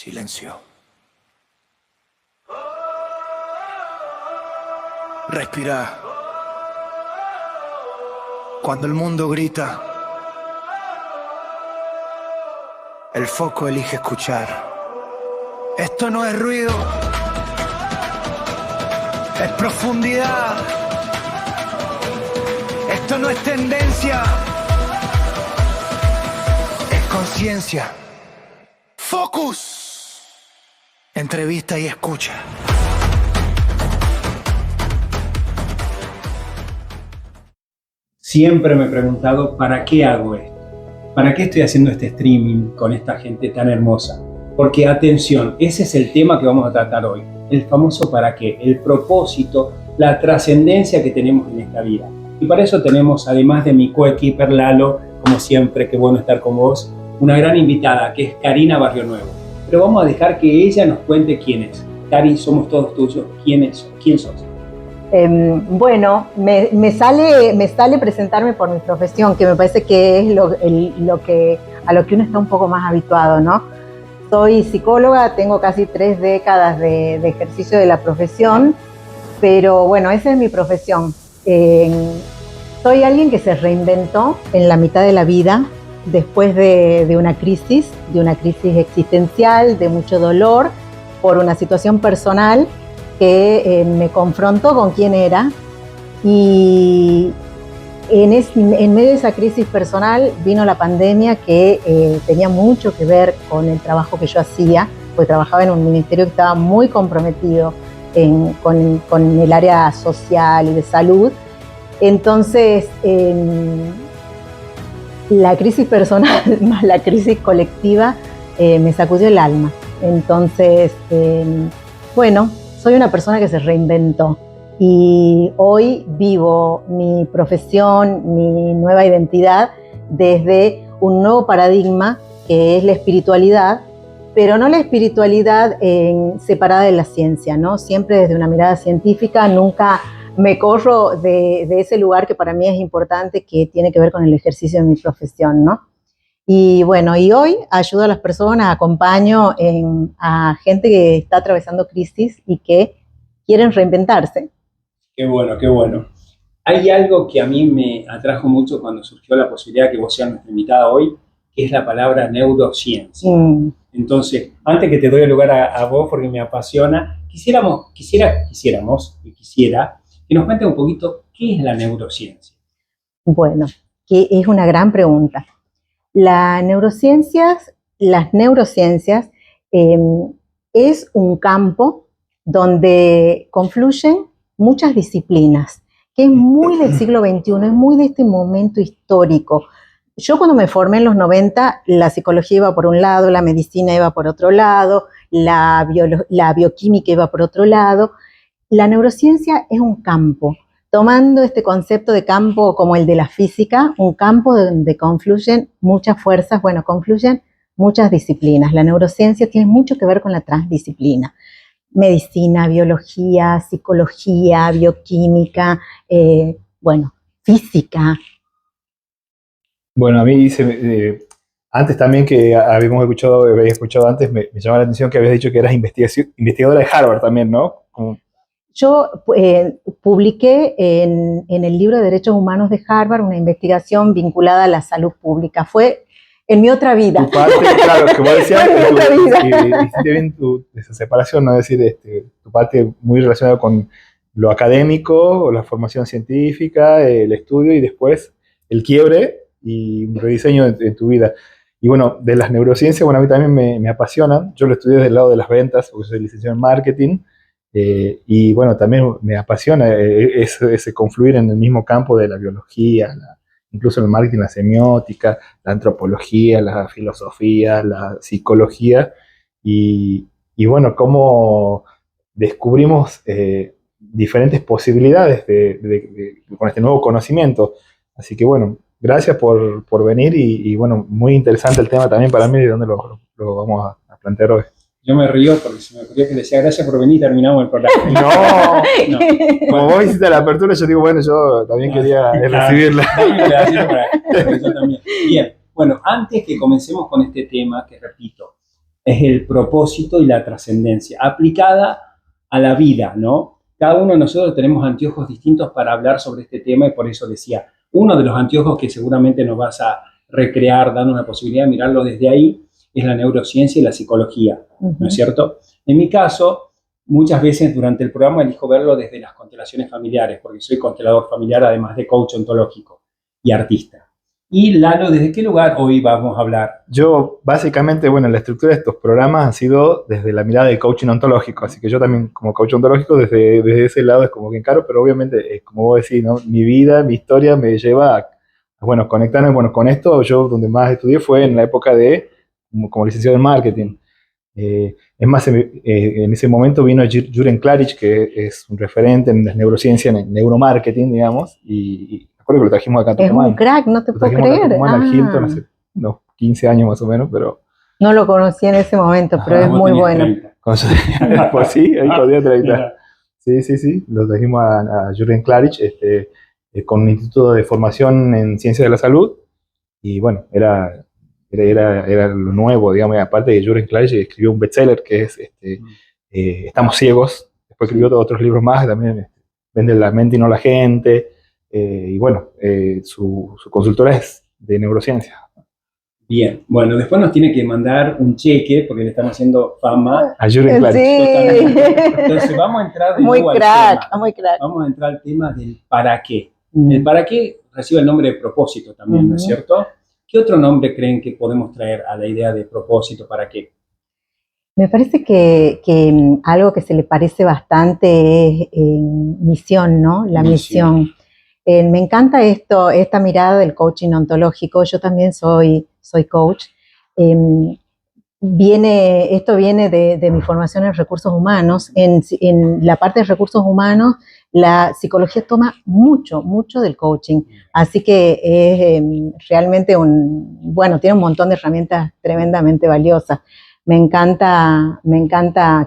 Silencio. Respira. Cuando el mundo grita, el foco elige escuchar. Esto no es ruido, es profundidad. Esto no es tendencia, es conciencia. Focus. Entrevista y escucha. Siempre me he preguntado, ¿para qué hago esto? ¿Para qué estoy haciendo este streaming con esta gente tan hermosa? Porque, atención, ese es el tema que vamos a tratar hoy. El famoso para qué, el propósito, la trascendencia que tenemos en esta vida. Y para eso tenemos, además de mi coequiper Lalo, como siempre, qué bueno estar con vos, una gran invitada que es Karina Barrio Nuevo. Pero vamos a dejar que ella nos cuente quién es. Cari, somos todos tuyos. ¿Quién sos? Bueno, me sale presentarme por mi profesión, que me parece que es a lo que uno está un poco más habituado, ¿no? Soy psicóloga, tengo casi 3 décadas de ejercicio de la profesión, pero bueno, esa es mi profesión. Soy alguien que se reinventó en la mitad de la vida, después de una crisis existencial, de mucho dolor, por una situación personal que me confrontó con quién era, y en medio de esa crisis personal vino la pandemia, que tenía mucho que ver con el trabajo que yo hacía, porque trabajaba en un ministerio que estaba muy comprometido con el área social y de salud. Entonces, la crisis personal más la crisis colectiva me sacudió el alma. Entonces, bueno, soy una persona que se reinventó y hoy vivo mi profesión, mi nueva identidad desde un nuevo paradigma que es la espiritualidad, pero no la espiritualidad separada de la ciencia, ¿no? Siempre desde una mirada científica, nunca me corro de ese lugar que para mí es importante, que tiene que ver con el ejercicio de mi profesión, ¿no? Y bueno, y hoy ayudo a las personas, acompaño a gente que está atravesando crisis y que quieren reinventarse. Qué bueno, qué bueno. Hay algo que a mí me atrajo mucho cuando surgió la posibilidad de que vos seas nuestra invitada hoy, que es la palabra neurociencia. Entonces, antes que te doy el lugar a vos, porque me apasiona, quisiera que nos cuentes un poquito qué es la neurociencia. Bueno, que es una gran pregunta. Las neurociencias es un campo donde confluyen muchas disciplinas, que es muy del siglo XXI, es muy de este momento histórico. Yo cuando me formé en los 90, la psicología iba por un lado, la medicina iba por otro lado, la bioquímica iba por otro lado. La neurociencia es un campo, tomando este concepto de campo como el de la física, un campo donde confluyen muchas fuerzas, confluyen muchas disciplinas. La neurociencia tiene mucho que ver con la transdisciplina. Medicina, biología, psicología, bioquímica, física. Bueno, a mí antes también que había escuchado antes, me llamó la atención que habías dicho que eras investigadora de Harvard también, ¿no? Yo publiqué en el libro de Derechos Humanos de Harvard una investigación vinculada a la salud pública. Fue en mi otra vida. Tu parte, claro, que vos decías, hiciste bien esa separación, ¿no? Es decir, tu parte muy relacionada con lo académico, la formación científica, el estudio y después el quiebre y un rediseño en tu vida. Y bueno, de las neurociencias, a mí también me apasionan. Yo lo estudié del lado de las ventas, porque soy licenciado en marketing. Y bueno, también me apasiona ese confluir en el mismo campo de la biología, incluso en el marketing, la semiótica, la antropología, la filosofía, la psicología, y bueno, cómo descubrimos diferentes posibilidades con este nuevo conocimiento. Así que bueno, gracias por venir y bueno, muy interesante el tema también para mí, de dónde lo vamos a plantear hoy. Yo me río porque se me ocurrió que le decía gracias por venir y terminamos el programa. No. Como vos hiciste la apertura, yo digo, bueno, yo también quería recibirla. Yo también. Bien, bueno, antes que comencemos con este tema, que repito, es el propósito y la trascendencia, aplicada a la vida, ¿no? Cada uno de nosotros tenemos anteojos distintos para hablar sobre este tema y por eso decía, uno de los anteojos que seguramente nos vas a recrear, dando una posibilidad de mirarlo desde ahí, es la neurociencia y la psicología, ¿no es cierto? En mi caso, muchas veces durante el programa elijo verlo desde las constelaciones familiares, porque soy constelador familiar, además de coach ontológico y artista. Y Lalo, ¿desde qué lugar hoy vamos a hablar? Yo, básicamente, bueno, la estructura de estos programas ha sido desde la mirada del coaching ontológico, así que yo también, como coach ontológico, desde ese lado es como que encaro, pero obviamente, como vos decís, ¿no? Mi vida, mi historia me lleva a, bueno, conectarme, bueno, con esto. Yo donde más estudié fue en la época de, como licenciado en marketing. Es más, en ese momento vino Juren Klarich, que es un referente en las neurociencias, en el neuromarketing, digamos, y recuerdo que lo trajimos acá a Es Tucumán. un crack, no te puedo creer. Al Hilton hace unos 15 años más o menos, pero... No lo conocí en ese momento, pero es muy bueno. 30. Pues sí, ahí podía 30. Sí, lo trajimos a Juren Klarich, con un instituto de formación en ciencias de la salud, y bueno, era lo nuevo, digamos, y aparte de Juren Klarich escribió un bestseller que es Estamos ciegos, después escribió otros libros más, también Vende la mente y no la gente, y bueno, su consultora es de neurociencia. Bien, bueno, después nos tiene que mandar un cheque porque le estamos haciendo fama a Juren Klarich. Sí. Entonces vamos a entrar de Muy nuevo crack, al tema. muy crack. Vamos a entrar al tema del para qué. El para qué recibe el nombre de propósito también, ¿no es cierto? ¿Qué otro nombre creen que podemos traer a la idea de propósito, para qué? Me parece que algo que se le parece bastante es misión, ¿no? La misión. Me encanta esta mirada del coaching ontológico. Yo también soy coach. Esto viene de mi formación en recursos humanos. En la parte de recursos humanos, la psicología toma mucho del coaching. Así que es realmente tiene un montón de herramientas tremendamente valiosas. Me encanta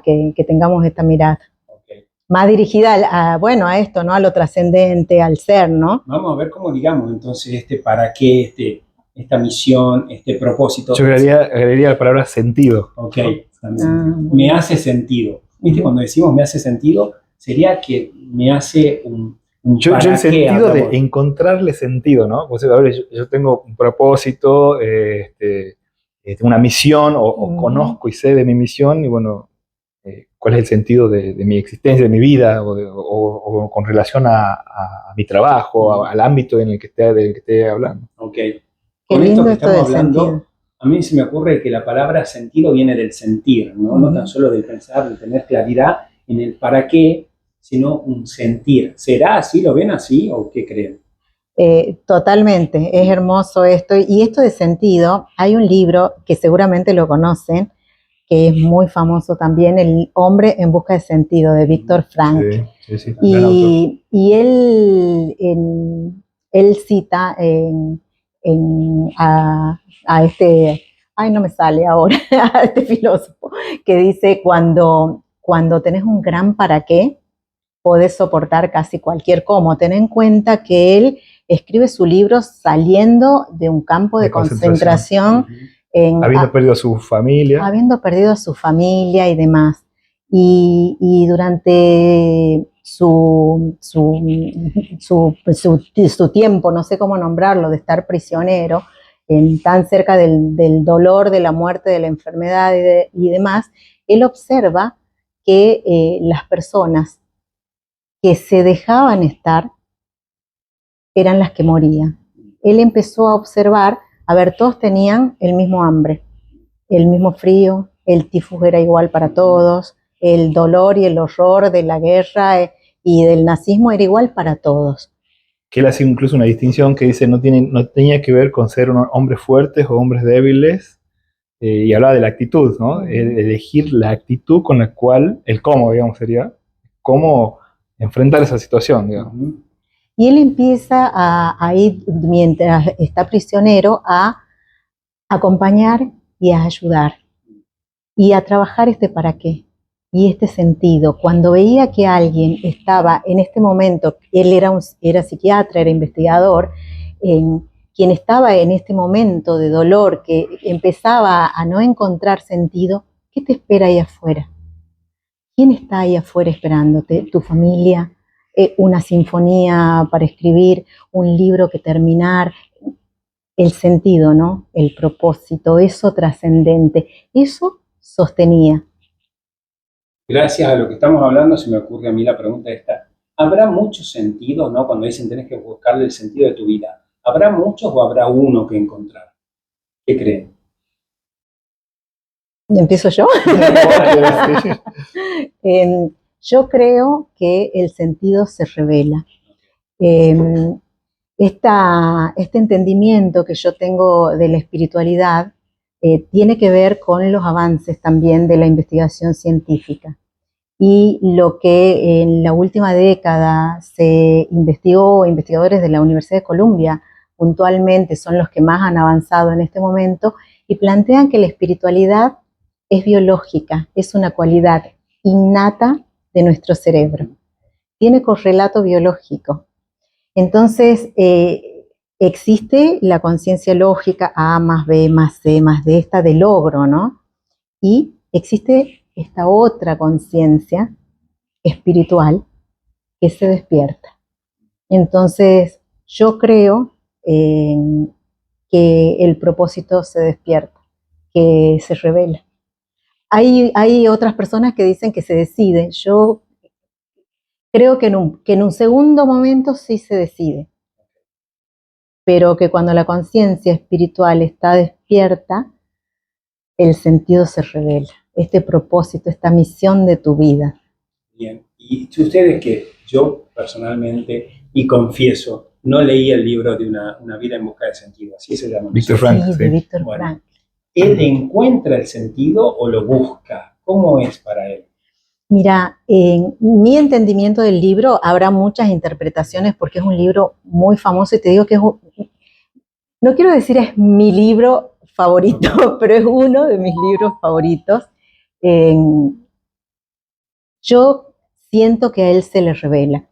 que tengamos esta mirada. Más dirigida a esto, ¿no? A lo trascendente, al ser, ¿no? Vamos a ver cómo digamos entonces para qué, esta misión, este propósito. Yo agregaría la palabra sentido. Ok, también. Me hace sentido. ¿Viste? Cuando decimos me hace sentido, sería que me hace un yo el sentido de encontrarle sentido, ¿no? O sea, a ver, yo tengo un propósito, una misión, o conozco y sé de mi misión, y bueno, cuál es el sentido de mi existencia, de mi vida, o con relación a mi trabajo, al ámbito del que esté hablando. Ok. Con esto que estamos hablando, a mí se me ocurre que la palabra sentido viene del sentir, ¿no? No tan solo del pensar, de tener claridad en el para qué, sino un sentir. ¿Será así? ¿Lo ven así o qué creen? Totalmente, es hermoso esto. Y esto de sentido, hay un libro que seguramente lo conocen, que es muy famoso también, El hombre en busca de sentido, de Víctor Frank. Sí, y él cita a este, no me sale ahora, a este filósofo, que dice, cuando tenés un gran para qué, podés soportar casi cualquier cómo. Ten en cuenta que él escribe su libro saliendo de un campo de concentración. Habiendo perdido a su familia. Habiendo perdido a su familia y demás. Y durante su tiempo, no sé cómo nombrarlo, de estar prisionero, tan cerca del dolor, de la muerte, de la enfermedad y demás, él observa que las personas que se dejaban estar eran las que morían. Él empezó a observar, todos tenían el mismo hambre, el mismo frío, el tifus era igual para todos, el dolor y el horror de la guerra y del nazismo era igual para todos. Que él hace incluso una distinción que dice no tenía que ver con ser hombres fuertes o hombres débiles, y hablaba de la actitud, ¿no? Elegir la actitud con la cual, el cómo, digamos, sería cómo enfrentar esa situación, digamos. Y él empieza a ir, mientras está prisionero, a acompañar y a ayudar y a trabajar este para qué y este sentido. Cuando veía que alguien estaba en este momento, él era psiquiatra, era investigador, quien estaba en este momento de dolor, que empezaba a no encontrar sentido, ¿qué te espera ahí afuera? ¿Quién está ahí afuera esperándote? ¿Tu familia? ¿Una sinfonía para escribir? ¿Un libro que terminar? El sentido, ¿no? El propósito, eso trascendente, eso sostenía. Gracias a lo que estamos hablando, se me ocurre a mí la pregunta esta. ¿Habrá muchos sentidos, no? Cuando dicen tenés que buscarle el sentido de tu vida. ¿Habrá muchos o habrá uno que encontrar? ¿Qué creen? ¿Empiezo yo? Yo creo que el sentido se revela. Este entendimiento que yo tengo de la espiritualidad tiene que ver con los avances también de la investigación científica. Y lo que en la última década se investigó, investigadores de la Universidad de Columbia puntualmente son los que más han avanzado en este momento y plantean que la espiritualidad es biológica, es una cualidad innata de nuestro cerebro. Tiene correlato biológico. Entonces, existe la conciencia lógica A más B más C más D, esta de logro, ¿no? Y existe esta otra conciencia espiritual que se despierta. Entonces, yo creo que el propósito se despierta, que se revela. Hay otras personas que dicen que se decide. Yo creo que en un segundo momento sí se decide, pero que cuando la conciencia espiritual está despierta, el sentido se revela. Este propósito, esta misión de tu vida. Bien, y si ustedes que yo personalmente, y confieso, no leí el libro de una vida en busca de sentido, así se llama. Víctor Frank. Sí, de Víctor Bueno, Frank. ¿Él encuentra el sentido o lo busca? ¿Cómo es para él? Mira, en mi entendimiento del libro habrá muchas interpretaciones porque es un libro muy famoso y te digo que no quiero decir es mi libro favorito, pero es uno de mis libros favoritos. Yo siento que a él se le revela,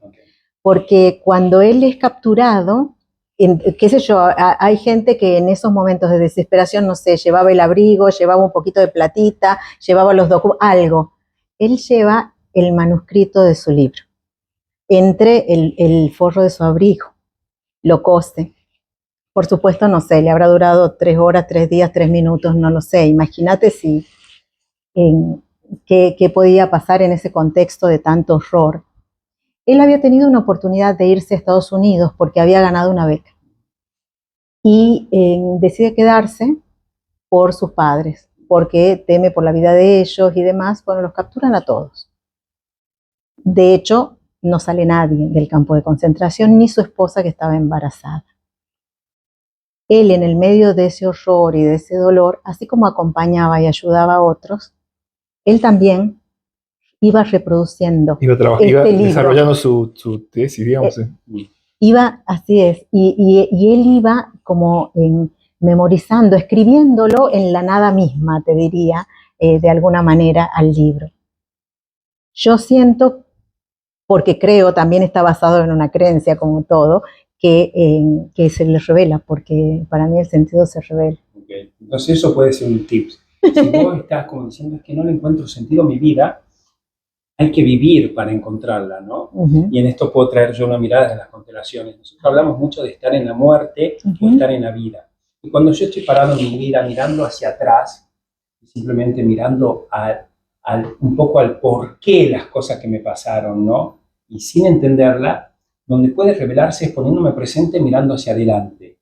porque cuando él es capturado, qué sé yo, hay gente que en esos momentos de desesperación, no sé, llevaba el abrigo, llevaba un poquito de platita, llevaba los documentos, algo. Él lleva el manuscrito de su libro entre el forro de su abrigo, lo cose. Por supuesto, no sé, le habrá durado 3 horas, 3 días, 3 minutos, no lo sé. Imagínate si qué podía pasar en ese contexto de tanto horror. Él había tenido una oportunidad de irse a Estados Unidos porque había ganado una beca y decide quedarse por sus padres, porque teme por la vida de ellos y demás. Bueno, los capturan a todos. De hecho, no sale nadie del campo de concentración, ni su esposa que estaba embarazada. Él, en el medio de ese horror y de ese dolor, así como acompañaba y ayudaba a otros, él también iba reproduciendo Iba libro. desarrollando su tesis, digamos. Iba, así es, y él iba como memorizando, escribiéndolo en la nada misma, te diría, de alguna manera, al libro. Yo siento, porque creo, también está basado en una creencia como todo, que se le revela, porque para mí el sentido se revela. Okay. Entonces eso puede ser un tip. Si vos estás como diciendo es que no le encuentro sentido a mi vida, hay que vivir para encontrarla, ¿no? Y en esto puedo traer yo una mirada de las constelaciones. Nosotros hablamos mucho de estar en la muerte o estar en la vida. Y cuando yo estoy parado en mi vida mirando hacia atrás, simplemente mirando un poco al porqué las cosas que me pasaron, ¿no? Y sin entenderla, donde puede revelarse es poniéndome presente mirando hacia adelante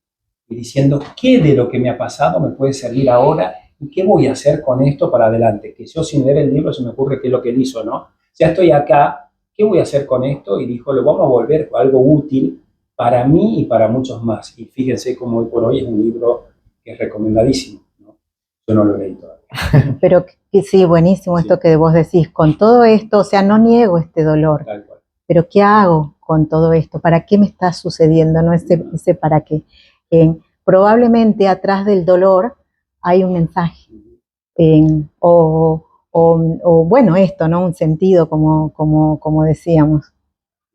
y diciendo qué de lo que me ha pasado me puede servir ahora y qué voy a hacer con esto para adelante. Que yo sin leer el libro se me ocurre qué es lo que él hizo, ¿no? Ya estoy acá, ¿qué voy a hacer con esto? Y dijo, lo vamos a volver algo útil para mí y para muchos más. Y fíjense cómo hoy por hoy es un libro que es recomendadísimo, ¿no? Yo no lo leí todavía. Pero sí, buenísimo sí. Esto que vos decís. Con todo esto, o sea, no niego este dolor. Tal cual. Pero ¿qué hago con todo esto? ¿Para qué me está sucediendo? ¿No? Ese para qué. Probablemente atrás del dolor hay un mensaje. O bueno, esto, ¿no? Un sentido, como decíamos.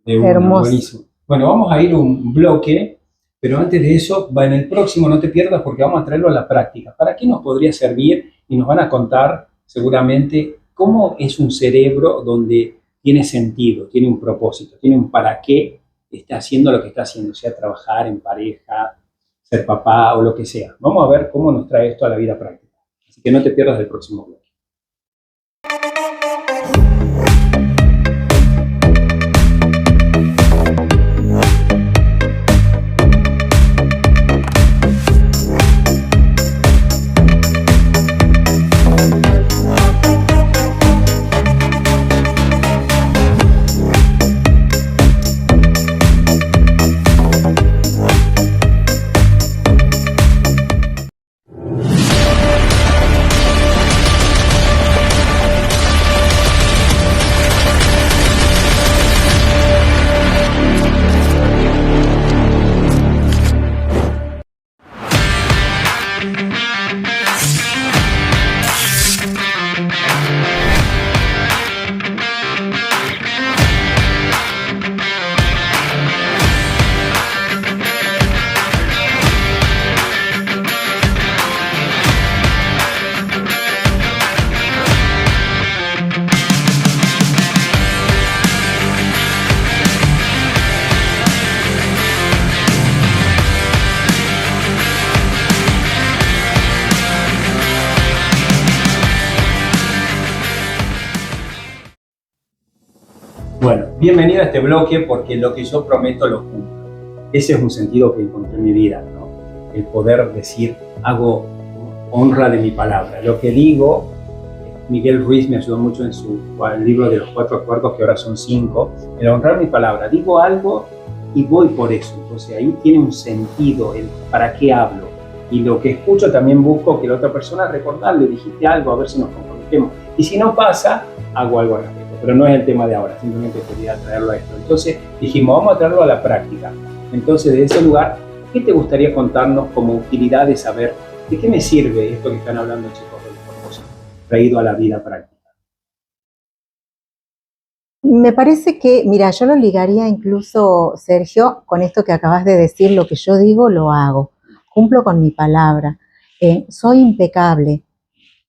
Hermoso. Buenísimo. Bueno, vamos a ir un bloque, pero antes de eso, en el próximo no te pierdas porque vamos a traerlo a la práctica. ¿Para qué nos podría servir? Y nos van a contar seguramente, cómo es un cerebro donde tiene sentido, tiene un propósito, tiene un para qué está haciendo lo que está haciendo, sea trabajar en pareja, ser papá o lo que sea. Vamos a ver cómo nos trae esto a la vida práctica. Así que no te pierdas el próximo bloque. Bueno, bienvenido a este bloque porque lo que yo prometo lo cumplo. Ese es un sentido que encontré en mi vida, ¿no? El poder decir, hago honra de mi palabra. Lo que digo, Miguel Ruiz me ayudó mucho en su libro de los 4 acuerdos, que ahora son 5, el honrar mi palabra. Digo algo y voy por eso. Entonces ahí tiene un sentido el para qué hablo. Y lo que escucho también busco que la otra persona recordarle, dijiste algo, a ver si nos comprometemos. Y si no pasa, hago algo al respecto. Pero no es el tema de ahora, simplemente quería traerlo a esto. Entonces dijimos, vamos a traerlo a la práctica. Entonces, de ese lugar, ¿qué te gustaría contarnos como utilidad de saber de qué me sirve esto que están hablando, chicos, del propósito, traído a la vida práctica? Me parece que, mira, yo lo ligaría incluso, Sergio, con esto que acabas de decir, lo que yo digo, lo hago. Cumplo con mi palabra. Soy impecable.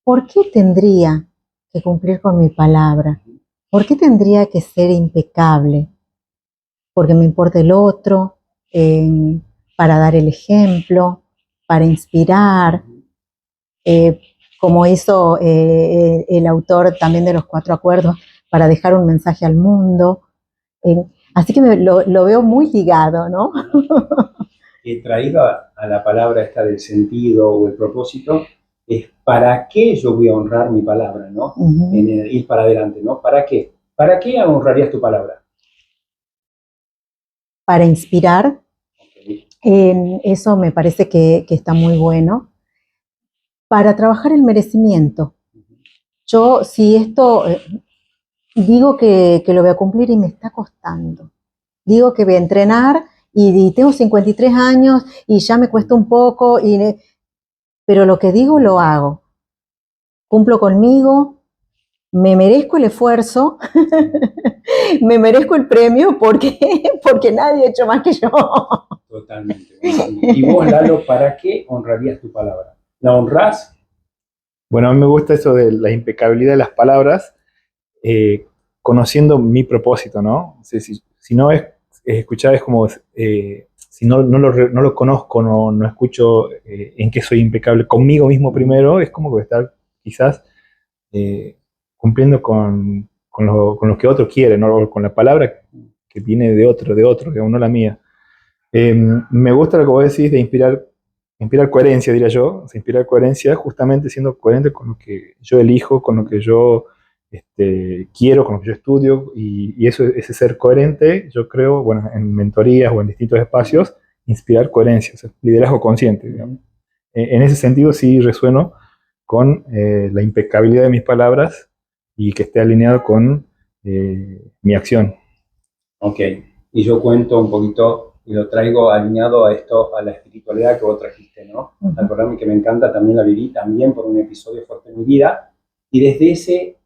¿Por qué tendría que cumplir con mi palabra? ¿Por qué tendría que ser impecable? Porque me importa el otro, para dar el ejemplo, para inspirar, como hizo el autor también de los 4 acuerdos, para dejar un mensaje al mundo. Así que lo veo muy ligado, ¿no? He traído a la palabra esta del sentido o el propósito, es para qué yo voy a honrar mi palabra, ¿no? En el ir para adelante, ¿no? ¿Para qué? ¿Para qué honrarías tu palabra? Para inspirar. Okay. Eso me parece que está muy bueno. Para trabajar el merecimiento. Yo, si esto, digo que lo voy a cumplir y me está costando. Digo que voy a entrenar y tengo 53 años y ya me cuesta un poco, pero lo que digo lo hago. Cumplo conmigo, me merezco el esfuerzo, me merezco el premio porque nadie ha hecho más que yo. Totalmente. Y vos, Lalo, ¿para qué honrarías tu palabra? ¿La honrás? Bueno, a mí me gusta eso de la impecabilidad de las palabras, conociendo mi propósito, ¿no? O sea, si no es escuchar, es como, si no lo conozco, no escucho en qué soy impecable conmigo mismo primero, es como que estar quizás cumpliendo con lo que otro quiere, ¿no? Con la palabra que viene de otro, digamos, no la mía. Me gusta lo que vos decís de inspirar coherencia, diría yo. O sea, inspirar coherencia justamente siendo coherente con lo que yo elijo, con lo que yo quiero, con lo que yo estudio. Y eso, ese ser coherente, yo creo, bueno, en mentorías o en distintos espacios, inspirar coherencia, o sea, liderazgo consciente, digamos. En ese sentido sí resueno con la impecabilidad de mis palabras y que esté alineado con mi acción. Ok, y yo cuento un poquito y lo traigo alineado a esto, a la espiritualidad que vos trajiste, ¿no? Al programa que me encanta, también la viví también por un episodio fuerte en mi vida, y desde ese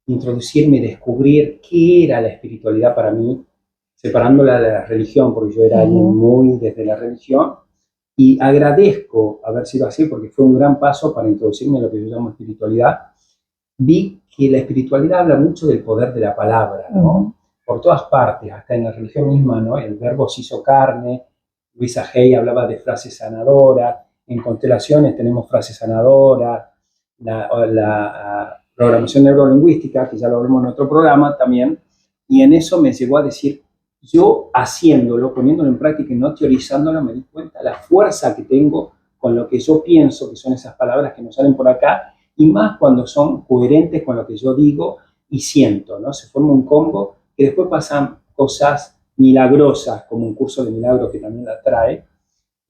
introducirme y descubrir qué era la espiritualidad para mí, separándola de la religión, porque yo era alguien muy desde la religión, y agradezco haber sido así porque fue un gran paso para introducirme en lo que yo llamo espiritualidad. vi que la espiritualidad habla mucho del poder de la palabra, ¿no? Por todas partes, hasta en la religión misma, ¿no? El verbo se hizo carne. Luisa Hay hablaba de frases sanadoras. En constelaciones tenemos frases sanadoras. La programación neurolingüística, que ya lo vemos en otro programa también, y en eso me llegó a decir, yo haciéndolo, poniéndolo en práctica y no teorizándolo, me di cuenta la fuerza que tengo con lo que yo pienso, que son esas palabras que nos salen por acá, y más cuando son coherentes con lo que yo digo y siento, ¿no? Se forma un combo que después pasan cosas milagrosas, como un curso de milagros que también la trae,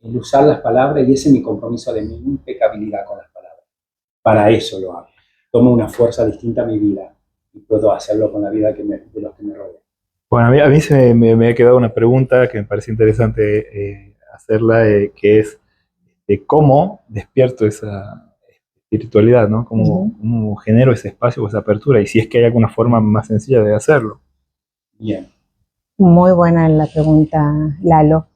el usar las palabras, y ese es mi compromiso de mi impecabilidad con las palabras. Para eso lo hago. Tomo una fuerza distinta a mi vida y puedo hacerlo con la vida de los que me rodean. Bueno, a mí me ha quedado una pregunta que me parece interesante hacerla, que es de cómo despierto esa espiritualidad, ¿no? Cómo genero ese espacio o esa apertura, y si es que hay alguna forma más sencilla de hacerlo. Bien. Muy buena la pregunta, Lalo.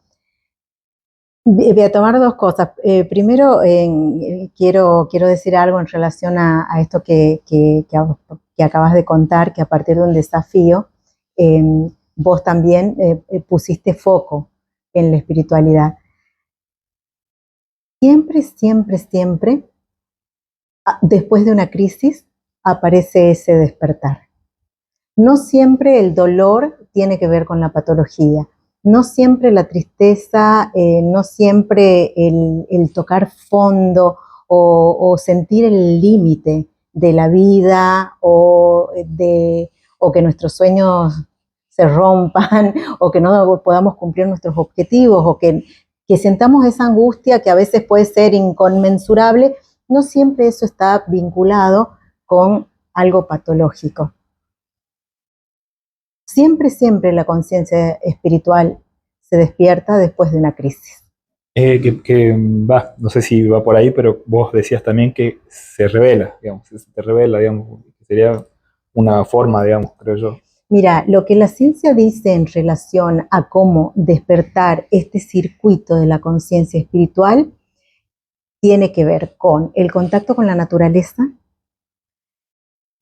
Voy a tomar dos cosas. Primero, quiero decir algo en relación a esto que acabas de contar, que a partir de un desafío, vos también pusiste foco en la espiritualidad. Siempre, siempre, siempre, después de una crisis, aparece ese despertar. No siempre el dolor tiene que ver con la patología. No siempre la tristeza, no siempre el tocar fondo o sentir el límite de la vida o que nuestros sueños se rompan o que no podamos cumplir nuestros objetivos o que sintamos esa angustia que a veces puede ser inconmensurable. No siempre eso está vinculado con algo patológico. Siempre, siempre la conciencia espiritual se despierta después de una crisis. No sé si va por ahí, pero vos decías también que se revela, digamos, que sería una forma, digamos, creo yo. Mira, lo que la ciencia dice en relación a cómo despertar este circuito de la conciencia espiritual tiene que ver con el contacto con la naturaleza,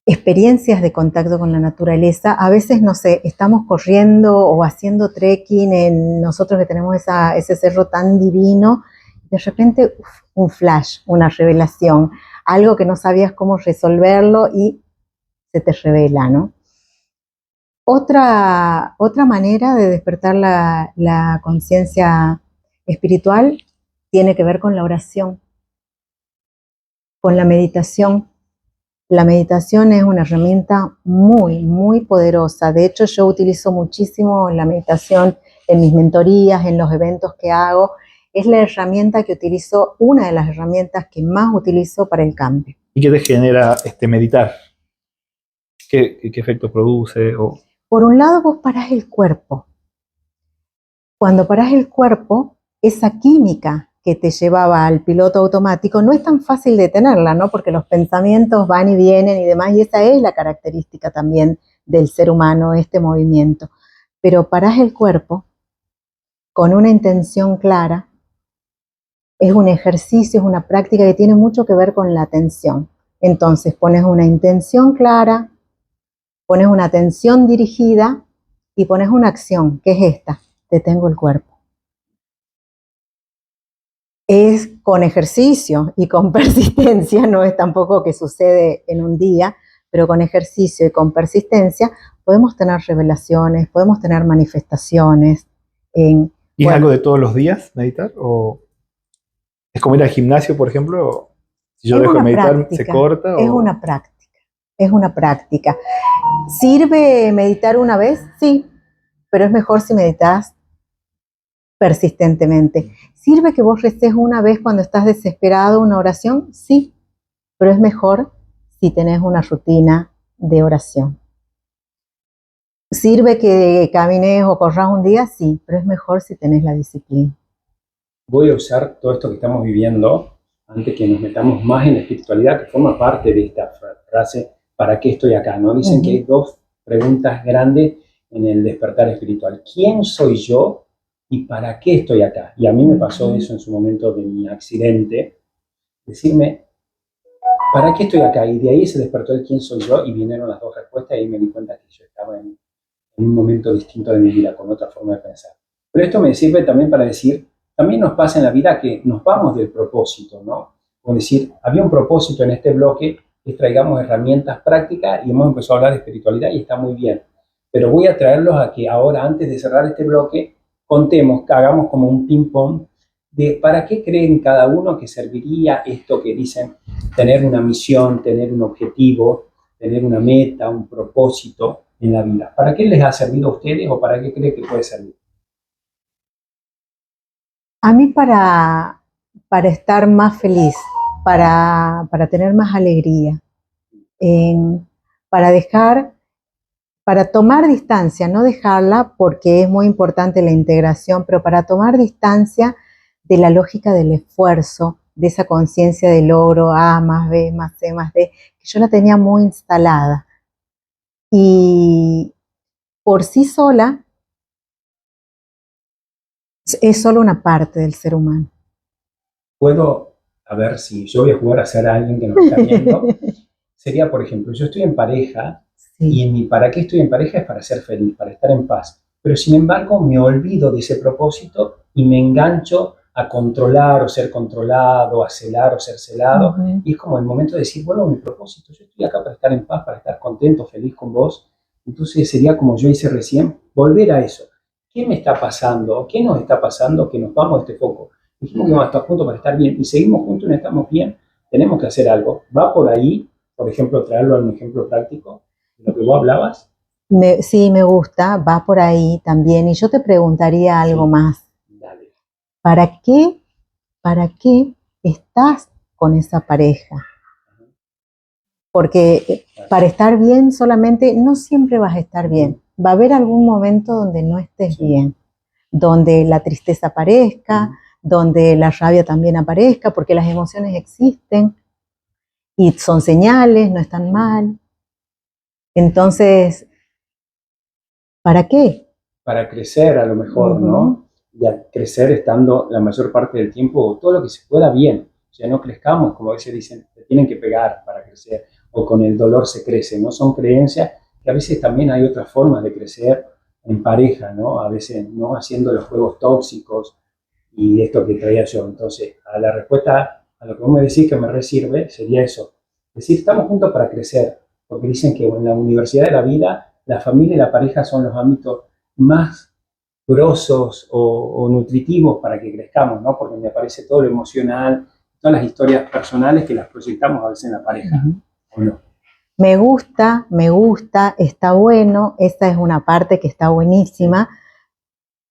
experiencias de contacto con la naturaleza. A veces, no sé, estamos corriendo o haciendo trekking, nosotros que tenemos ese cerro tan divino, de repente un flash, una revelación, algo que no sabías cómo resolverlo y se te revela, ¿no? Otra manera de despertar la conciencia espiritual tiene que ver con la oración, con la meditación. La meditación es una herramienta muy, muy poderosa. De hecho, yo utilizo muchísimo la meditación en mis mentorías, en los eventos que hago. Es la herramienta que utilizo, una de las herramientas que más utilizo para el cambio. ¿Y qué te genera meditar? ¿Qué efecto produce? Por un lado, vos parás el cuerpo. Cuando parás el cuerpo, esa química que te llevaba al piloto automático no es tan fácil detenerla, ¿no? Porque los pensamientos van y vienen y demás, y esa es la característica también del ser humano, este movimiento. Pero parás el cuerpo con una intención clara, es un ejercicio, es una práctica que tiene mucho que ver con la atención. Entonces pones una intención clara, pones una atención dirigida y pones una acción, que es esta: detengo el cuerpo. Es con ejercicio y con persistencia, no es tampoco que sucede en un día, pero con ejercicio y con persistencia podemos tener revelaciones, podemos tener manifestaciones. ¿Y es algo de todos los días meditar? ¿O es como ir al gimnasio, por ejemplo? Si yo dejo de meditar, práctica, ¿se corta? Es una práctica, es una práctica. ¿Sirve meditar una vez? Sí, pero es mejor si meditas persistentemente. ¿Sirve que vos reces una vez cuando estás desesperado una oración? Sí, pero es mejor si tenés una rutina de oración. ¿Sirve que camines o corras un día? Sí, pero es mejor si tenés la disciplina. Voy a usar todo esto que estamos viviendo antes que nos metamos más en la espiritualidad, que forma parte de esta frase, ¿para qué estoy acá? ¿No? Dicen que hay dos preguntas grandes en el despertar espiritual. ¿Quién soy yo y para qué estoy acá? Y a mí me pasó eso en su momento de mi accidente, decirme, ¿Para qué estoy acá? Y de ahí se despertó el quién soy yo y vinieron las dos respuestas y ahí me di cuenta que yo estaba en un momento distinto de mi vida, con otra forma de pensar. Pero esto me sirve también para decir, también nos pasa en la vida que nos vamos del propósito, ¿no? Como decir, había un propósito en este bloque, que traigamos herramientas prácticas y hemos empezado a hablar de espiritualidad y está muy bien. Pero voy a traerlos a que ahora, antes de cerrar este bloque, contemos, que hagamos como un ping-pong de para qué creen cada uno que serviría esto que dicen, tener una misión, tener un objetivo, tener una meta, un propósito en la vida. ¿Para qué les ha servido a ustedes o para qué creen que puede servir? A mí para estar más feliz, para tener más alegría, para dejar, para tomar distancia, no dejarla porque es muy importante la integración, pero para tomar distancia de la lógica del esfuerzo, de esa conciencia del logro, A más B más C más D, que yo la tenía muy instalada. Y por sí sola es solo una parte del ser humano. Puedo, a ver si yo voy a jugar a ser alguien que nos está viendo. Sería, por ejemplo, yo estoy en pareja y en mi para qué estoy en pareja es para ser feliz, para estar en paz. Pero sin embargo me olvido de ese propósito y me engancho a controlar o ser controlado, a celar o ser celado. Y es como el momento de decir, bueno, mi propósito, yo estoy acá para estar en paz, para estar contento, feliz con vos. Entonces sería como yo hice recién, volver a eso. ¿Qué me está pasando? ¿Qué nos está pasando que nos vamos de este foco? Dijimos que vamos a estar juntos para estar bien y seguimos juntos y no estamos bien. Tenemos que hacer algo. Va por ahí, por ejemplo, traerlo a un ejemplo práctico de lo que vos hablabas. Sí, me gusta, va por ahí también. Y yo te preguntaría algo más. Dale. ¿Para qué estás con esa pareja? Porque para estar bien solamente, no siempre vas a estar bien. Va a haber algún momento donde no estés bien, donde la tristeza aparezca, donde la rabia también aparezca, porque las emociones existen y son señales, no están mal. Entonces, ¿para qué? Para crecer a lo mejor, ¿no? Y a crecer estando la mayor parte del tiempo, todo lo que se pueda bien. O sea, no crezcamos, como a veces dicen, te tienen que pegar para crecer, o con el dolor se crece, ¿no? Son creencias que a veces también hay otras formas de crecer en pareja, ¿no? A veces no haciendo los juegos tóxicos y esto que traía yo. Entonces, a la respuesta a lo que vos me decís que me resirve sería eso. Es decir, estamos juntos para crecer, porque dicen que en la universidad de la vida, la familia y la pareja son los ámbitos más grosos o nutritivos para que crezcamos, ¿no? Porque me aparece todo lo emocional, todas las historias personales que las proyectamos a veces en la pareja, ¿o no? Me gusta, está bueno, esta es una parte que está buenísima.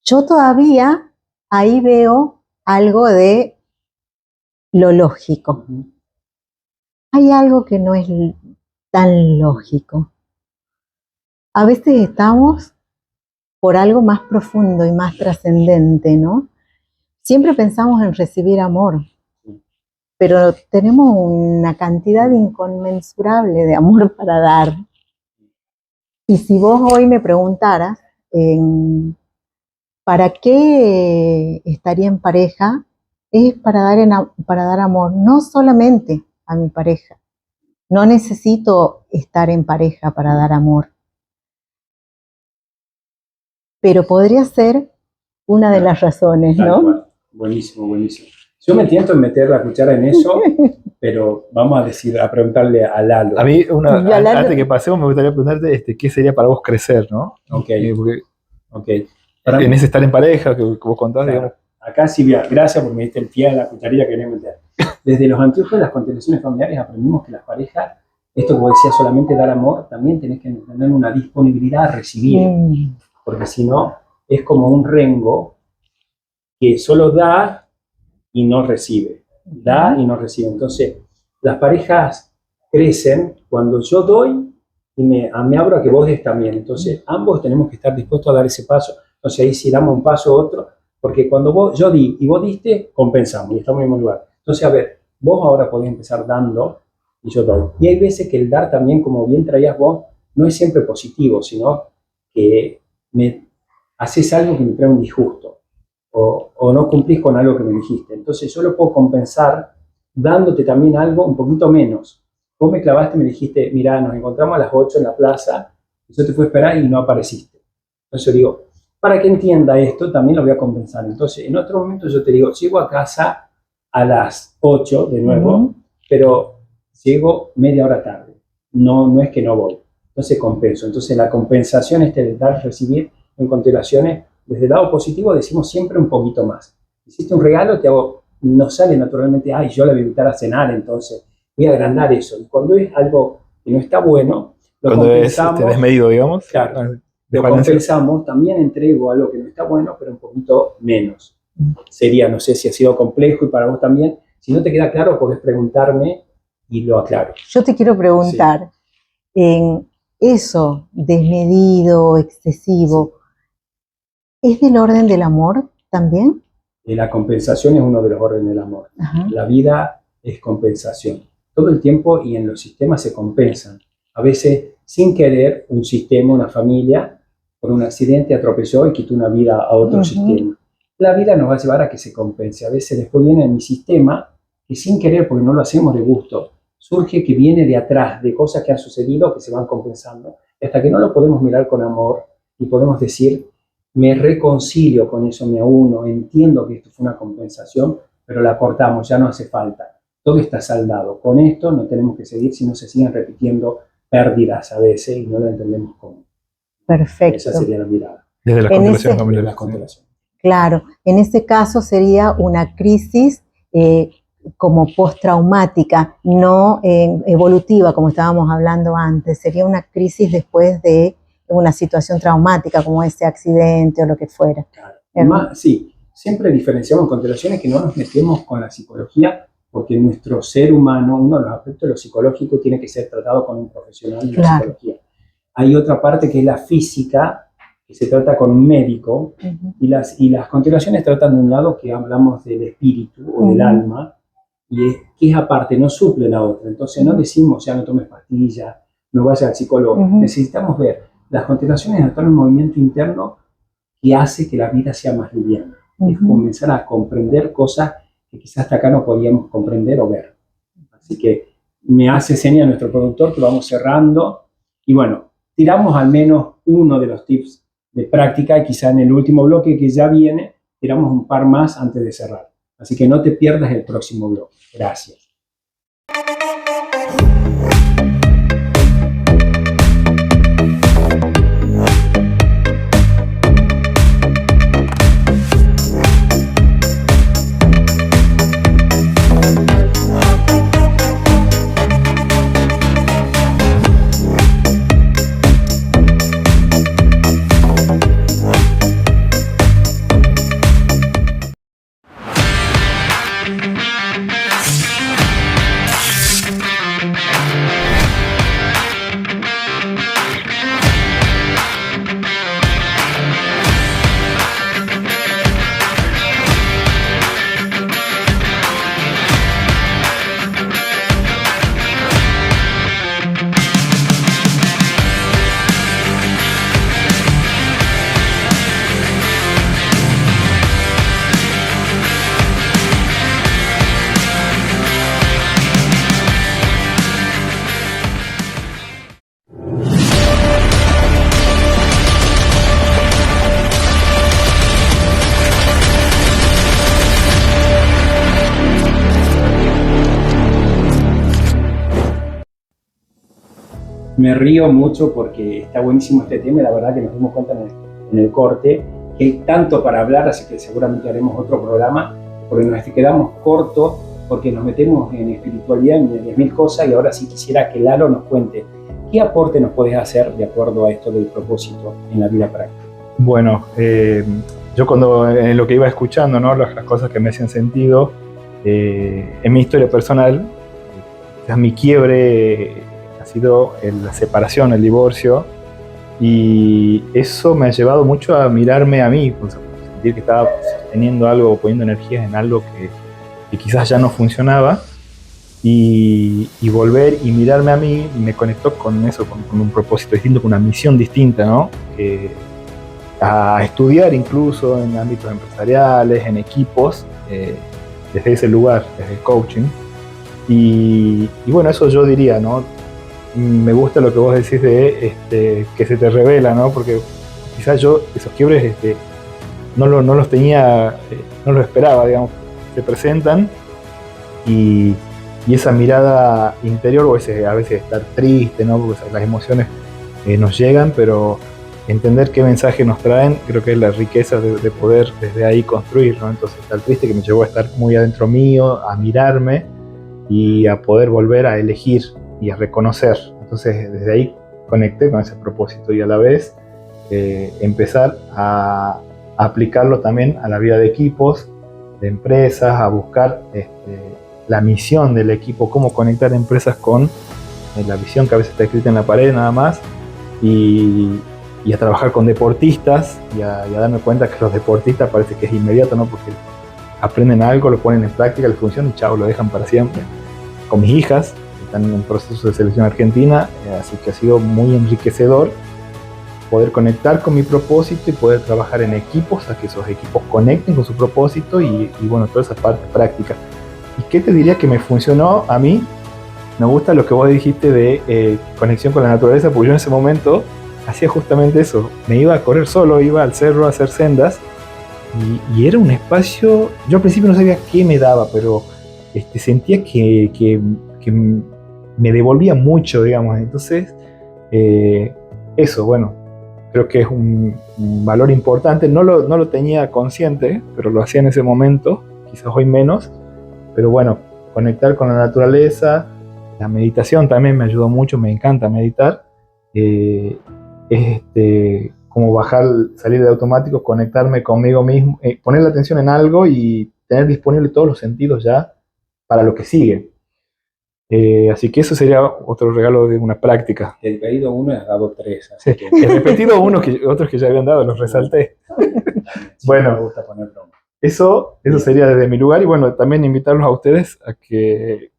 Yo todavía ahí veo algo de lo lógico. Hay algo que no es tan lógico. A veces estamos por algo más profundo y más trascendente, ¿no? Siempre pensamos en recibir amor, pero tenemos una cantidad inconmensurable de amor para dar. Y si vos hoy me preguntaras, ¿para qué estaría en pareja? Es para dar amor, no solamente a mi pareja. No necesito estar en pareja para dar amor. Pero podría ser una de las razones, ¿no? Buenísimo, buenísimo. Yo me tiento en meter la cuchara en eso, pero vamos a preguntarle a Lalo. A mí, antes de que pasemos, me gustaría preguntarte qué sería para vos crecer, ¿no? Ok. En ese estar en pareja que vos contás, claro. digamos. Acá, Silvia, gracias por me diste el pie a la cucharilla que quería meter. Desde los anteojos de las constelaciones familiares aprendimos que las parejas, esto como decía, solamente dar amor, también tenés que tener una disponibilidad a recibir. Porque si no, es como un rengo que solo da y no recibe. Da y no recibe. Entonces, las parejas crecen cuando yo doy y me abro a que vos des también. Entonces, ambos tenemos que estar dispuestos a dar ese paso. Entonces, ahí si damos un paso u otro, porque cuando yo di y vos diste, compensamos y estamos en el mismo lugar. Entonces, a ver, vos ahora podés empezar dando y yo doy. Y hay veces que el dar también, como bien traías vos, no es siempre positivo, sino que me haces algo que me trae un disgusto o no cumplís con algo que me dijiste. Entonces yo lo puedo compensar dándote también algo un poquito menos. vos me clavaste, me dijiste, mirá, nos encontramos a las 8 en la plaza, y yo te fui a esperar y no apareciste. Entonces yo digo, para que entienda esto, también lo voy a compensar. Entonces, en otro momento yo te digo, llego a casa a las 8 de nuevo, pero llego media hora tarde. No es que no voy. Entonces compenso. Entonces la compensación de dar y recibir en constelaciones, desde el lado positivo decimos siempre un poquito más. Hiciste un regalo, te hago, no sale naturalmente, ay, yo la voy a invitar a cenar, entonces voy a agrandar eso. Y cuando es algo que no está bueno, lo Cuando compensamos. es desmedido, digamos. Claro, lo compensamos, también entrego algo que no está bueno, pero un poquito menos. Sería, no sé si ha sido complejo y para vos también. Si no te queda claro, podés preguntarme y lo aclaro. Yo te quiero preguntar, en eso desmedido, excesivo, ¿es del orden del amor también? La compensación es uno de los órdenes del amor. Ajá. La vida es compensación. Todo el tiempo y en los sistemas se compensan. A veces, sin querer, un sistema, una familia, por un accidente atropelló y quitó una vida a otro sistema. La vida nos va a llevar a que se compense. A veces después viene en mi sistema que sin querer, porque no lo hacemos de gusto, surge que viene de atrás, de cosas que han sucedido que se van compensando. Y hasta que no lo podemos mirar con amor y podemos decir, me reconcilio con eso, me auno, entiendo que esto fue una compensación, pero la cortamos, ya no hace falta. Todo está saldado. Con esto no tenemos que seguir si no se siguen repitiendo pérdidas a veces y no lo entendemos cómo. Perfecto. Esa sería la mirada. Desde la constelación De familiar. la constelación. Claro, en ese caso sería una crisis como postraumática, no evolutiva, como estábamos hablando antes. Sería una crisis después de una situación traumática, como ese accidente o lo que fuera. Claro. Sí, siempre diferenciamos en constelaciones que no nos metemos con la psicología, porque nuestro ser humano, uno de los aspectos de lo psicológico, tiene que ser tratado con un profesional de la psicología. Hay otra parte que es la física, que se trata con un médico, y las constelaciones tratan de un lado que hablamos del espíritu o del alma, y que es aparte, no suple la otra. Entonces no decimos, ya no tomes pastillas, no vayas al psicólogo. Necesitamos ver, las constelaciones están en un movimiento interno que hace que la vida sea más liviana. Es comenzar a comprender cosas que quizás hasta acá no podíamos comprender o ver. Así que me hace seña nuestro productor que vamos cerrando. Y bueno, tiramos al menos uno de los tips de práctica y quizá en el último bloque que ya viene, tiramos un par más antes de cerrar. Así que no te pierdas el próximo bloque. Gracias. Me río mucho porque está buenísimo este tema y la verdad que nos dimos cuenta en el corte que hay tanto para hablar, así que seguramente haremos otro programa, porque nos quedamos cortos, porque nos metemos en espiritualidad, en 10.000 cosas, y ahora sí quisiera que Lalo nos cuente qué aporte nos podés hacer de acuerdo a esto del propósito en la vida práctica. Bueno, yo cuando en lo que iba escuchando, ¿no? las cosas que me hacían sentido, en mi historia personal, mi quiebre ha sido la separación, el divorcio, y eso me ha llevado mucho a mirarme a mí, pues, sentir que estaba sosteniendo algo, poniendo energías en algo que quizás ya no funcionaba, y volver y mirarme a mí me conectó con eso, con un propósito distinto, con una misión distinta, ¿no? A estudiar incluso en ámbitos empresariales, en equipos, desde ese lugar, desde el coaching. Y bueno, eso yo diría, ¿no? Me gusta lo que vos decís de que se te revela, ¿no? Porque quizás yo esos quiebres no los tenía, no los esperaba, digamos, se presentan y esa mirada interior, o a veces estar triste, ¿no? Porque las emociones nos llegan, pero entender qué mensaje nos traen, creo que es la riqueza de poder desde ahí construir, ¿no? Entonces estar triste que me llevó a estar muy adentro mío, a mirarme y a poder volver a elegir y a reconocer. Entonces desde ahí conecté con ese propósito y a la vez empezar a aplicarlo también a la vida de equipos, de empresas, a buscar la misión del equipo, cómo conectar empresas con la visión que a veces está escrita en la pared nada más, y a trabajar con deportistas y a darme cuenta que los deportistas parece que es inmediato, ¿no? Porque aprenden algo, lo ponen en práctica, les funciona y chao, lo dejan para siempre. Con mis hijas, que están en proceso de selección argentina, así que ha sido muy enriquecedor poder conectar con mi propósito y poder trabajar en equipos, a que esos equipos conecten con su propósito y bueno, toda esa parte práctica. ¿Y qué te diría que me funcionó a mí? Me gusta lo que vos dijiste de conexión con la naturaleza, porque yo en ese momento hacía justamente eso. Me iba a correr solo, iba al cerro a hacer sendas y era un espacio, yo al principio no sabía qué me daba, pero sentía que me devolvía mucho, digamos. Entonces, eso, bueno, creo que es un valor importante. No lo tenía consciente, pero lo hacía en ese momento, quizás hoy menos. Pero bueno, conectar con la naturaleza, la meditación también me ayudó mucho, me encanta meditar. Es como salir de automático, conectarme conmigo mismo, poner la atención en algo y tener disponible todos los sentidos ya para lo que sigue. Así que eso sería otro regalo de una práctica. El pedido 1 has dado 3. Sí, he repetido otros que ya habían dado, los resalté. Sí, bueno, me gusta poner broma. Eso sería desde mi lugar y bueno, también invitarlos a ustedes a que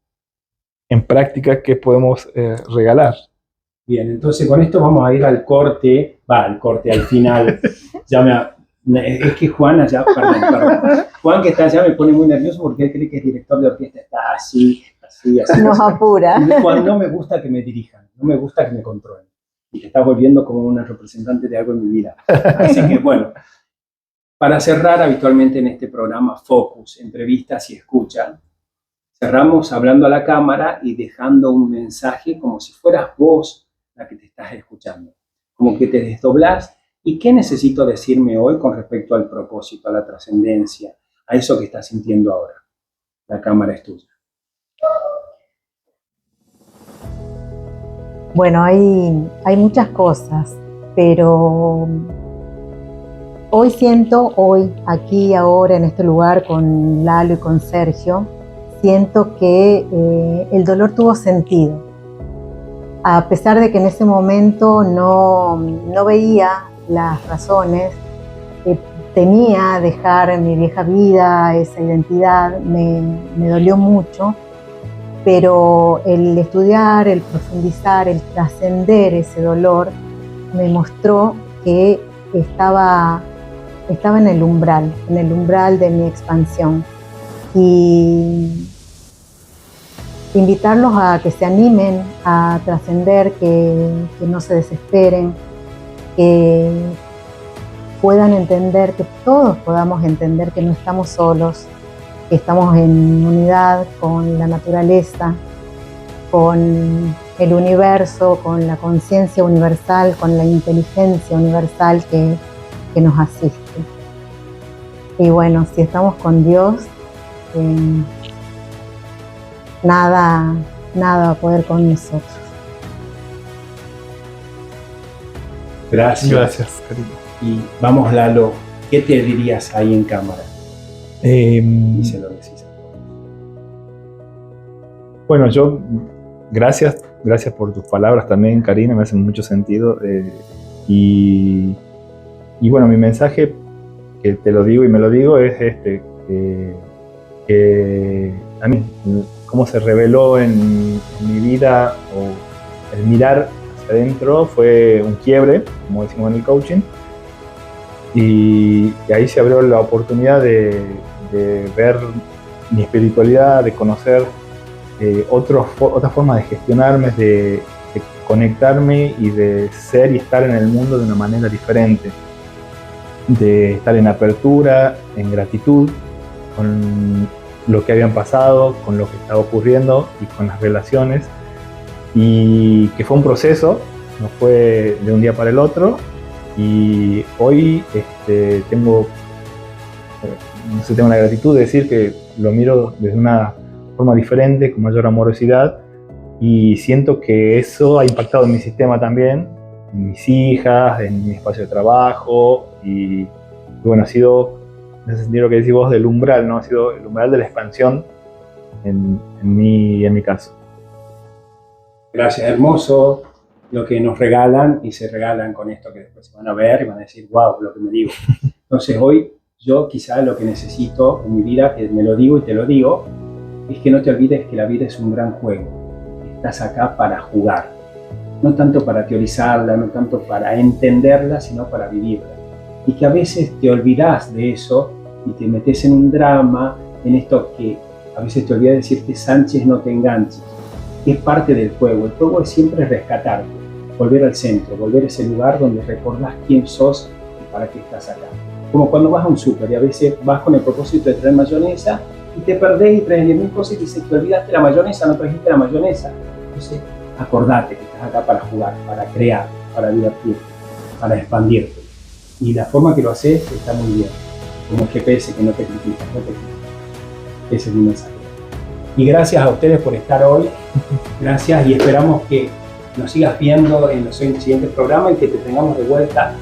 en práctica qué podemos regalar. Bien, entonces con esto vamos a ir al final. Es que Juan allá, perdón. Juan que está allá me pone muy nervioso porque él cree que es director de orquesta, está así. Nos apura. Juan, no me gusta que me dirijan, no me gusta que me controlen. Y te está volviendo como una representante de algo en mi vida. Así que bueno, para cerrar habitualmente en este programa Focus, entrevistas y escucha, cerramos hablando a la cámara y dejando un mensaje como si fueras vos la que te estás escuchando, como que te desdoblás. ¿Y qué necesito decirme hoy con respecto al propósito, a la trascendencia, a eso que estás sintiendo ahora? La cámara es tuya. Bueno, hay muchas cosas, pero hoy, aquí, ahora, en este lugar, con Lalo y con Sergio, siento que el dolor tuvo sentido. A pesar de que en ese momento no veía las razones, tenía dejar mi vieja vida, esa identidad, me dolió mucho, pero el estudiar, el profundizar, el trascender ese dolor, me mostró que estaba en el umbral de mi expansión. Y invitarlos a que se animen a trascender, que no se desesperen, que puedan entender, que todos podamos entender que no estamos solos, que estamos en unidad con la naturaleza, con el universo, con la conciencia universal, con la inteligencia universal que nos asiste. Y bueno, si estamos con Dios, nada va a poder con nosotros. Gracias, Karina. Y vamos, Lalo, ¿qué te dirías ahí en cámara? Y se lo decís a todos. Bueno, yo, gracias por tus palabras también, Karina, me hacen mucho sentido. Y bueno, mi mensaje, que te lo digo y me lo digo, es que a mí, cómo se reveló en mi vida, o el mirar hacia adentro, fue un quiebre, como decimos en el coaching, y ahí se abrió la oportunidad de ver mi espiritualidad, de conocer otra forma de gestionarme, de conectarme y de ser y estar en el mundo de una manera diferente, de estar en apertura, en gratitud con lo que habían pasado, con lo que estaba ocurriendo y con las relaciones, y que fue un proceso, no fue de un día para el otro, y hoy tengo la gratitud de decir que lo miro desde una forma diferente, con mayor amorosidad, y siento que eso ha impactado en mi sistema también, en mis hijas, en mi espacio de trabajo, y bueno, ha sido, en ese sentido lo que decís vos del umbral, ¿no? Ha sido el umbral de la expansión en mi caso. Gracias, hermoso lo que nos regalan, y se regalan con esto que después se van a ver y van a decir, wow, lo que me digo. Entonces hoy yo quizá lo que necesito en mi vida, que me lo digo y te lo digo, es que no te olvides que la vida es un gran juego. Estás acá para jugar, no tanto para teorizarla, no tanto para entenderla, sino para vivirla. Y que a veces te olvidas de eso y te metes en un drama, en esto que a veces te olvidas decirte Sánchez, no te enganches. Es parte del juego. El juego es siempre rescatarte, volver al centro, volver a ese lugar donde recordás quién sos y para qué estás acá. Como cuando vas a un súper y a veces vas con el propósito de traer mayonesa y te perdés y traes 10.000 cosas y dices, te olvidaste la mayonesa, no trajiste la mayonesa. Entonces, acordate que estás acá para jugar, para crear, para divertirte, para expandirte. Y la forma que lo haces está muy bien. Como GPS que no te critica, no te critica. Ese es mi mensaje. Y gracias a ustedes por estar hoy. Gracias, y esperamos que nos sigas viendo en los siguientes programas y que te tengamos de vuelta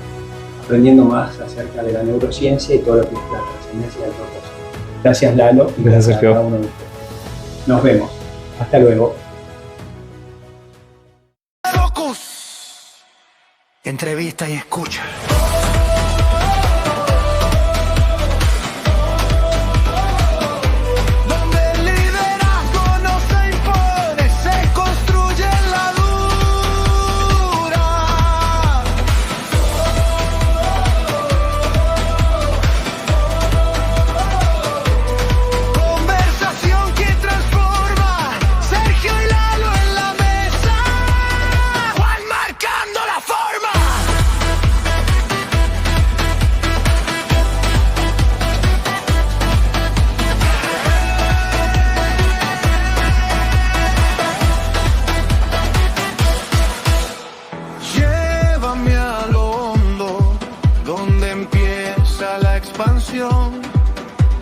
aprendiendo más acerca de la neurociencia y todo lo que es la trascendencia del propósito. Gracias, Lalo, y gracias a cada uno de ustedes. Nos vemos. Hasta luego. Focus. Entrevista y escucha.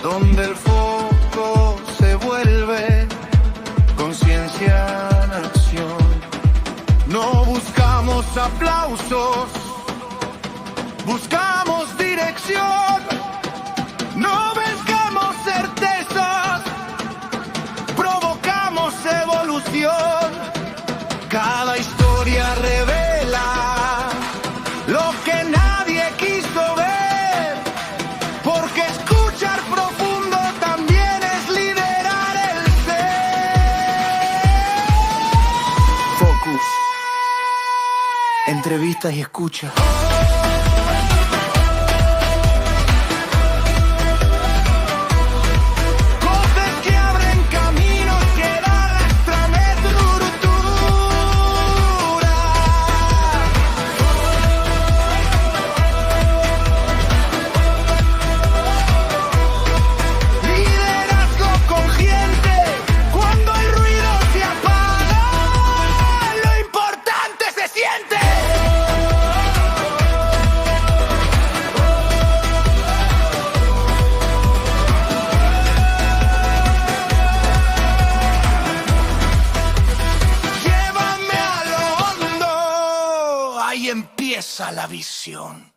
Donde el foco se vuelve conciencia en acción. No buscamos aplausos, buscamos dirección. No buscamos certezas, provocamos evolución. Cada historia revela lo que nadie quiso ver, porque escuchar profundo también es liderar el ser. Focus. Entrevistas y escucha. Ahí empieza la visión.